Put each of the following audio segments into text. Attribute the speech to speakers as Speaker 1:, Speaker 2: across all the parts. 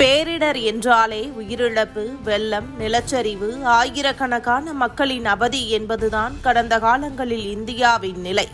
Speaker 1: பேரிடர் என்றாலே உயிரிழப்பு, வெள்ளம், நிலச்சரிவு, ஆயிரக்கணக்கான மக்களின் அவதி என்பதுதான் கடந்த காலங்களில் இந்தியாவின் நிலை.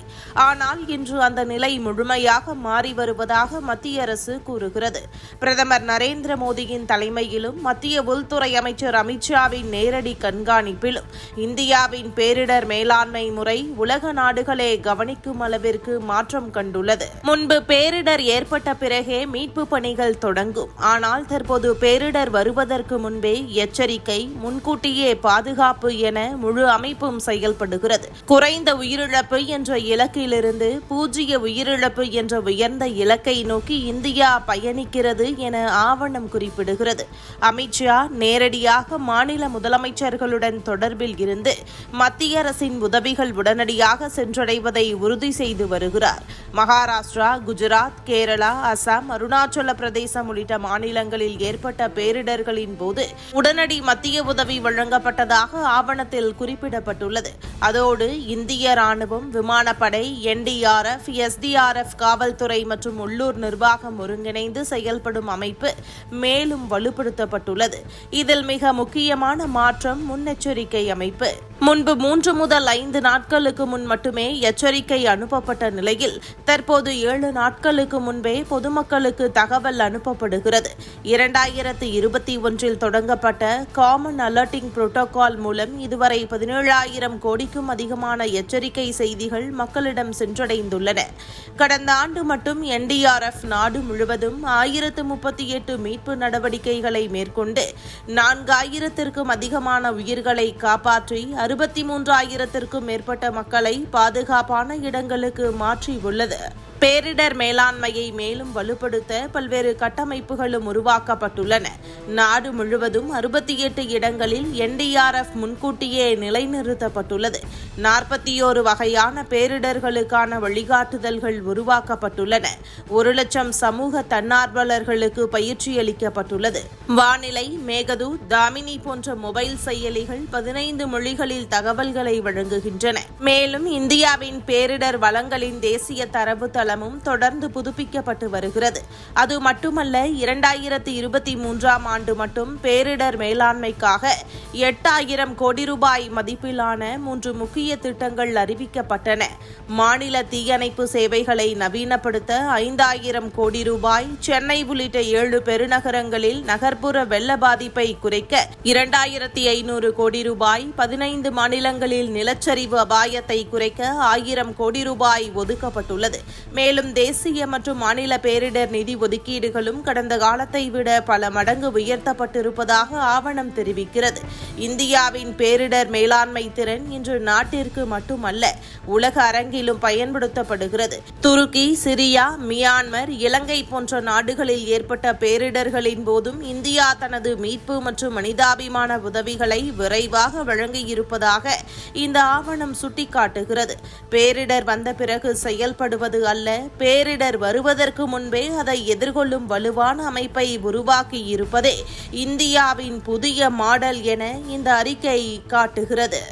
Speaker 1: ஆனால் இன்று அந்த நிலை முழுமையாக மாறி வருவதாக மத்திய அரசு கூறுகிறது. பிரதமர் நரேந்திர மோடியின் தலைமையிலும் மத்திய உள்துறை அமைச்சர் அமித்ஷாவின் நேரடி கண்காணிப்பிலும் இந்தியாவின் பேரிடர் மேலாண்மை முறை உலக நாடுகளே கவனிக்கும் அளவிற்கு மாற்றம் கண்டுள்ளது. முன்பு பேரிடர் ஏற்பட்ட பிறகே மீட்பு பணிகள் தொடங்கும். ஆனால் தற்போது பேரிடர் வருவதற்கு முன்பே எச்சரிக்கை, முன்கூட்டியே பாதுகாப்பு என முழு அமைப்பும் செயல்படுகிறது. குறைந்த உயிரிழப்பு என்ற இலக்கிலிருந்து பூஜ்ஜிய உயிரிழப்பு என்ற உயர்ந்த இலக்கை நோக்கி இந்தியா பயணிக்கிறது என ஆவணம் குறிப்பிடுகிறது. அமித்ஷா நேரடியாக மாநில முதலமைச்சர்களுடன் தொடர்பில் இருந்து மத்திய அரசின் உதவிகள் உடனடியாக சென்றடைவதை உறுதி செய்து வருகிறார். மகாராஷ்டிரா, குஜராத், கேரளா, அசாம், அருணாச்சல பிரதேசம் உள்ளிட்ட மாநிலங்களில் ஏற்பட்ட பேரிடர்களின் போது உடனடி மத்திய உதவி வழங்கப்பட்டதாக ஆவணத்தில் குறிப்பிடப்பட்டுள்ளது. அதோடு இந்திய ராணுவம், விமானப்படை, NDRF, SDRF, காவல்துறை மற்றும் உள்ளூர் நிர்வாகம் ஒருங்கிணைந்து செயல்படும் அமைப்பு மேலும் வலுப்படுத்தப்பட்டுள்ளது. இதில் மிக முக்கியமான மாற்றம் முன்னெச்சரிக்கை அமைப்பு. முன்பு 3 முதல் 5 நாட்களுக்கு முன் மட்டுமே எச்சரிக்கை அனுப்பப்பட்ட நிலையில் தற்போது 7 நாட்களுக்கு முன்பே பொதுமக்களுக்கு தகவல் அனுப்பப்படுகிறது. 2021 தொடங்கப்பட்ட காமன் அலர்ட்டிங் புரோட்டோகால் மூலம் இதுவரை 17,000 கோடிக்கும் அதிகமான எச்சரிக்கை செய்திகள் மக்களிடம் சென்றடைந்துள்ளன. கடந்த ஆண்டு மட்டும் NDRF நாடு முழுவதும் 1038 மீட்பு நடவடிக்கைகளை மேற்கொண்டு 4,000க்கும் அதிகமான உயிர்களை காப்பாற்றி 63,000க்கும் மேற்பட்ட மக்களை பாதுகாப்பான இடங்களுக்கு மாற்றியுள்ளது. பேரிடர் மேலாண்மையை மேலும் வலுப்படுத்த பல்வேறு கட்டமைப்புகளும் உருவாக்கப்பட்டுள்ளன. நாடு முழுவதும் 68 இடங்களில் NDRF முன்கூட்டியே நிலைநிறுத்தப்பட்டுள்ளது. 41 வகையான பேரிடர்களுக்கான வழிகாட்டுதல்கள் உருவாக்கப்பட்டுள்ளன. 1,00,000 சமூக தன்னார்வலர்களுக்கு பயிற்சியளிக்கப்பட்டுள்ளது. வானிலை, மேகதூத், தாமினி போன்ற மொபைல் செயலிகள் 15 மொழிகளில் தகவல்களை வழங்குகின்றன. மேலும் இந்தியாவின் பேரிடர் வளங்களின் தேசிய தரவுத்தளம் தொடர்ந்து புதுப்பிக்கப்பட்டு வருகிறது. அது மட்டுமல்ல, 2023ஆம் ஆண்டு மட்டும் பேரிடர் மேலாண்மைக்காக 8,000 கோடி ரூபாய் மதிப்பிலான 3 முக்கிய திட்டங்கள் அறிவிக்கப்பட்டன. மாநில தீயணைப்பு சேவைகளை நவீனப்படுத்த 5,000 கோடி ரூபாய், சென்னை உள்ளிட்ட 7 பெருநகரங்களில் நகர்ப்புற வெள்ள பாதிப்பை குறைக்க 2,500 கோடி ரூபாய், 15 மாநிலங்களில் நிலச்சரிவு அபாயத்தை குறைக்க 1,000 கோடி ரூபாய் ஒதுக்கப்பட்டுள்ளது. மேலும் தேசிய மற்றும் மாநில பேரிடர் நிதி ஒதுக்கீடுகளும் கடந்த காலத்தை விட பல மடங்கு உயர்த்தப்பட்டிருப்பதாக ஆவணம் தெரிவிக்கிறது. இந்தியாவின் பேரிடர் மேலாண்மை திறன் இன்று நாட்டிற்கு மட்டுமல்ல, உலக அரங்கிலும் பயன்படுத்தப்படுகிறது. துருக்கி, சிரியா, மியான்மர், இலங்கை போன்ற நாடுகளில் ஏற்பட்ட பேரிடர்களின் போதும் இந்தியா தனது மீட்பு மற்றும் மனிதாபிமான உதவிகளை விரைவாக வழங்கியிருப்பதாக இந்த ஆவணம் சுட்டிக்காட்டுகிறது. பேரிடர் வந்த பிறகு செயல்படுவது அல்ல, பேரிடர் வருவதற்கு முன்பே அதை எதிர்கொள்ளும் வலுவான அமைப்பை உருவாக்கியிருப்பதே இந்தியாவின் புதிய மாடல் என இந்த அறிக்கை காட்டுகிறது.